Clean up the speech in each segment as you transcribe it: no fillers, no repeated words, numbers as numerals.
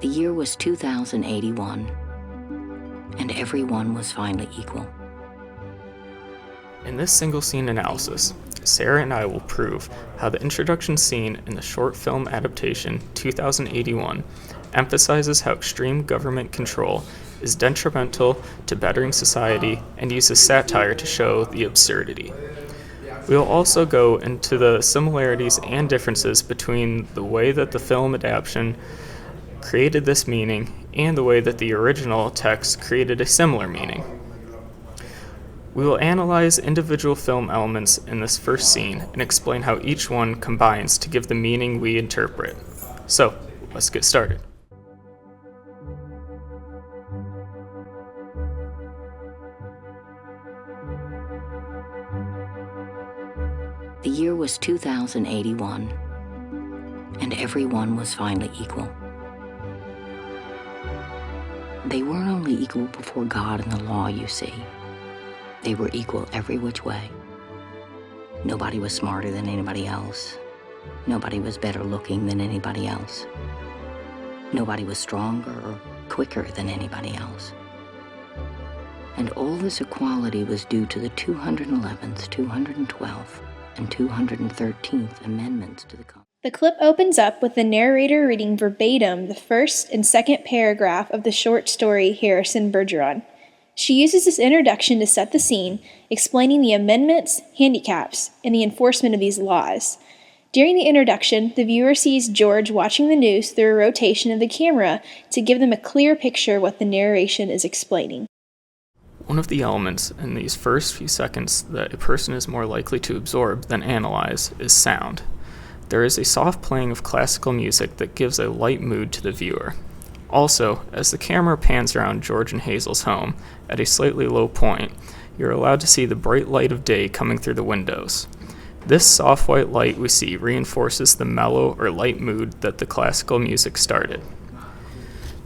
The year was 2081, and everyone was finally equal. In this single scene analysis, Sarah and I will prove how the introduction scene in the short film adaptation 2081 emphasizes how extreme government control is detrimental to bettering society and uses satire to show the absurdity. We will also go into the similarities and differences between the way that the film adaptation created this meaning and the way that the original text created a similar meaning. We will analyze individual film elements in this first scene and explain how each one combines to give the meaning we interpret. So, let's get started. The year was 2081, and everyone was finally equal. They weren't only equal before God and the law, you see. They were equal every which way. Nobody was smarter than anybody else. Nobody was better looking than anybody else. Nobody was stronger or quicker than anybody else. And all this equality was due to the 211th, 212th, and 213th Amendments to the Constitution. The clip opens up with the narrator reading verbatim the first and second paragraph of the short story Harrison Bergeron. She uses this introduction to set the scene, explaining the amendments, handicaps, and the enforcement of these laws. During the introduction, the viewer sees George watching the news through a rotation of the camera to give them a clear picture of what the narration is explaining. One of the elements in these first few seconds that a person is more likely to absorb than analyze is sound. There is a soft playing of classical music that gives a light mood to the viewer. Also, as the camera pans around George and Hazel's home, at a slightly low point, you're allowed to see the bright light of day coming through the windows. This soft white light we see reinforces the mellow or light mood that the classical music started.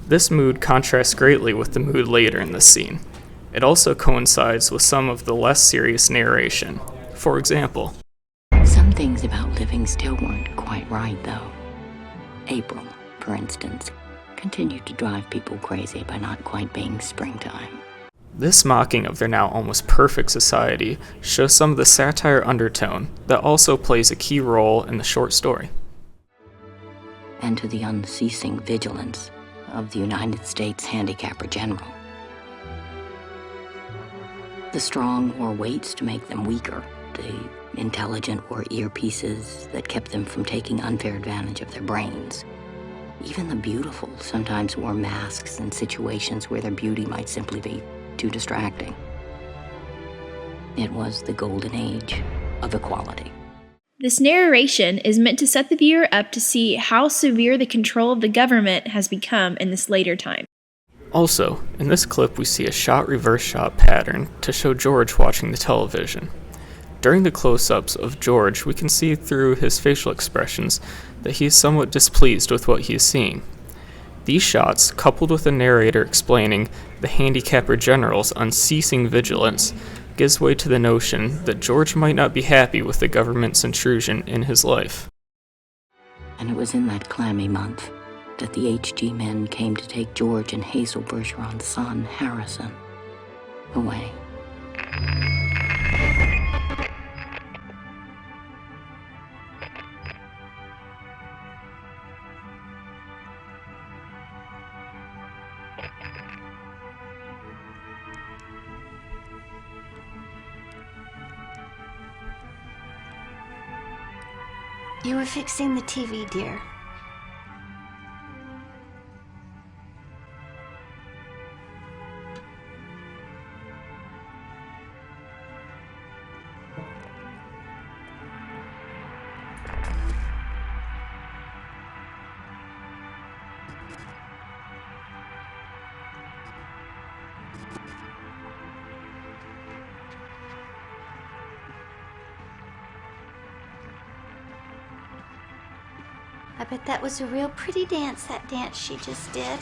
This mood contrasts greatly with the mood later in the scene. It also coincides with some of the less serious narration. For example, Some things about living still weren't quite right, though. April, for instance, continued to drive people crazy by not quite being springtime. this mocking of their now almost perfect society shows some of the satire undertone that also plays a key role in the short story. And to the unceasing vigilance of the United States Handicapper General. The strong wore weights to make them weaker. The intelligent wore earpieces that kept them from taking unfair advantage of their brains. Even the beautiful sometimes wore masks in situations where their beauty might simply be too distracting. It was the golden age of equality. This narration is meant to set the viewer up to see how severe the control of the government has become in this later time. Also, in this clip we see a shot-reverse shot pattern to show George watching the television. During the close-ups of George, we can see through his facial expressions that he is somewhat displeased with what he is seeing. These shots, coupled with the narrator explaining the Handicapper General's unceasing vigilance, gives way to the notion that George might not be happy with the government's intrusion in his life. And it was in that clammy month that the HG men came to take George and Hazel Bergeron's son, Harrison, away. You were fixing the TV, dear. I bet that was a real pretty dance, that dance she just did.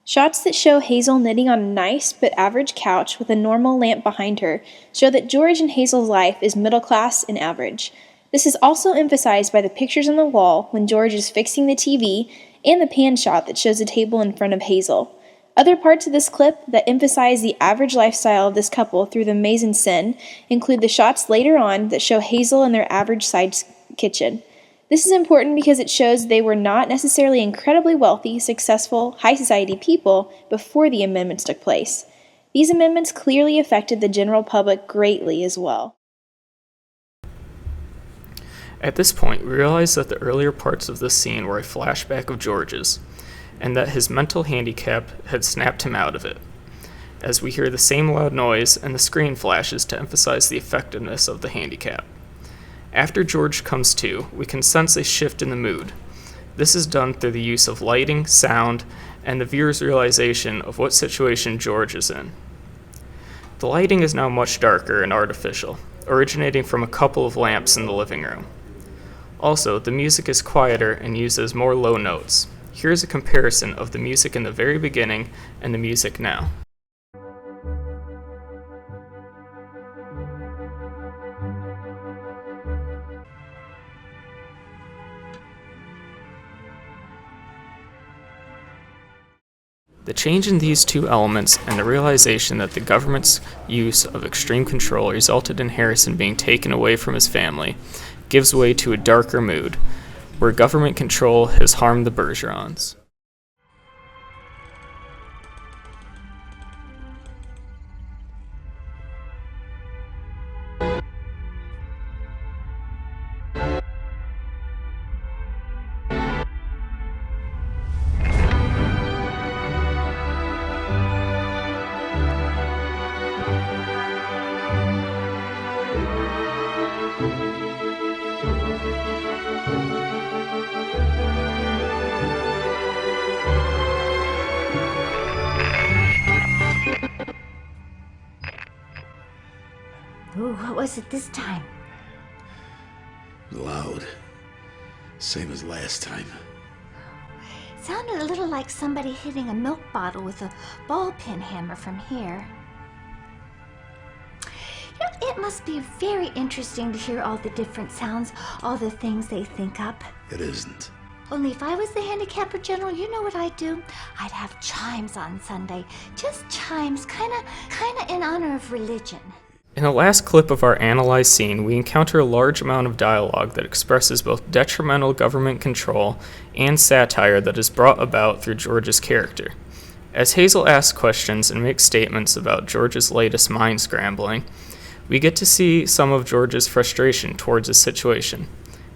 Shots that show Hazel knitting on a nice but average couch with a normal lamp behind her show that George and Hazel's life is middle class and average. This is also emphasized by the pictures on the wall when George is fixing the TV and the pan shot that shows a table in front of Hazel. Other parts of this clip that emphasize the average lifestyle of this couple through the mise en scène include the shots later on that show Hazel in their average-sized kitchen. This is important because it shows they were not necessarily incredibly wealthy, successful, high-society people before the amendments took place. These amendments clearly affected the general public greatly as well. At this point, we realize that the earlier parts of this scene were a flashback of George's, and that his mental handicap had snapped him out of it, as we hear the same loud noise and the screen flashes to emphasize the effectiveness of the handicap. After George comes to, we can sense a shift in the mood. This is done through the use of lighting, sound, and the viewer's realization of what situation George is in. The lighting is now much darker and artificial, originating from a couple of lamps in the living room. Also, the music is quieter and uses more low notes. Here's a comparison of the music in the very beginning and the music now. The change in these two elements and the realization that the government's use of extreme control resulted in Harrison being taken away from his family gives way to a darker mood, where government control has harmed the Bergerons. Ooh, what was it this time? Loud. Same as last time. Sounded a little like somebody hitting a milk bottle with a ball peen hammer from here. You know, it must be very interesting to hear all the different sounds, all the things they think up. It isn't. Only if I was the handicapper general, you know what I'd do? I'd have chimes on Sunday. Just chimes, kinda in honor of religion. In the last clip of our analyzed scene, we encounter a large amount of dialogue that expresses both detrimental government control and satire that is brought about through George's character. As Hazel asks questions and makes statements about George's latest mind scrambling, we get to see some of George's frustration towards the situation.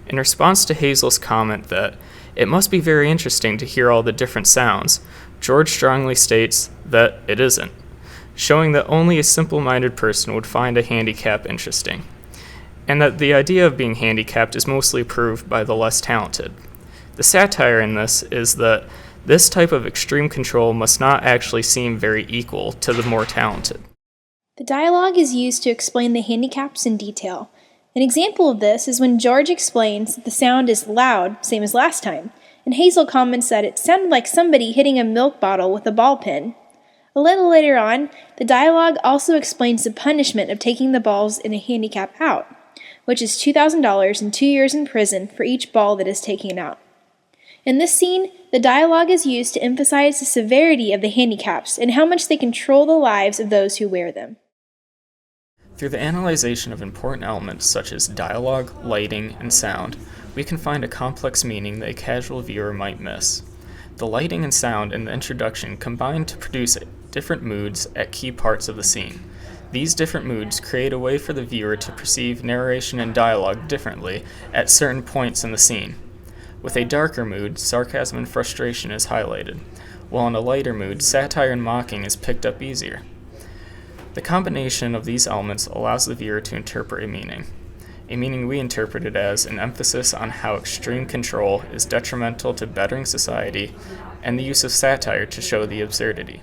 In response to Hazel's comment that it must be very interesting to hear all the different sounds, George strongly states that it isn't, showing that only a simple-minded person would find a handicap interesting, and that the idea of being handicapped is mostly approved by the less talented. The satire in this is that this type of extreme control must not actually seem very equal to the more talented. The dialogue is used to explain the handicaps in detail. An example of this is when George explains that the sound is loud, same as last time, and Hazel comments that it sounded like somebody hitting a milk bottle with a ball peen. A little later on, the dialogue also explains the punishment of taking the balls in a handicap out, which is $2,000 and 2 years in prison for each ball that is taken out. In this scene, the dialogue is used to emphasize the severity of the handicaps and how much they control the lives of those who wear them. Through the analyzation of important elements such as dialogue, lighting, and sound, we can find a complex meaning that a casual viewer might miss. The lighting and sound in the introduction combine to produce different moods at key parts of the scene. These different moods create a way for the viewer to perceive narration and dialogue differently at certain points in the scene. With a darker mood, sarcasm and frustration is highlighted, while in a lighter mood, satire and mocking is picked up easier. The combination of these elements allows the viewer to interpret a meaning we interpreted as an emphasis on how extreme control is detrimental to bettering society, and the use of satire to show the absurdity.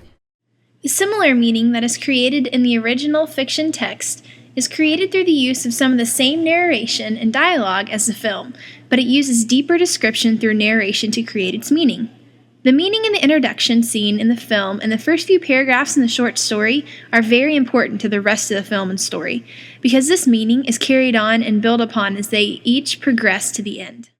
A similar meaning that is created in the original fiction text is created through the use of some of the same narration and dialogue as the film, but it uses deeper description through narration to create its meaning. The meaning in the introduction scene in the film and the first few paragraphs in the short story are very important to the rest of the film and story, because this meaning is carried on and built upon as they each progress to the end.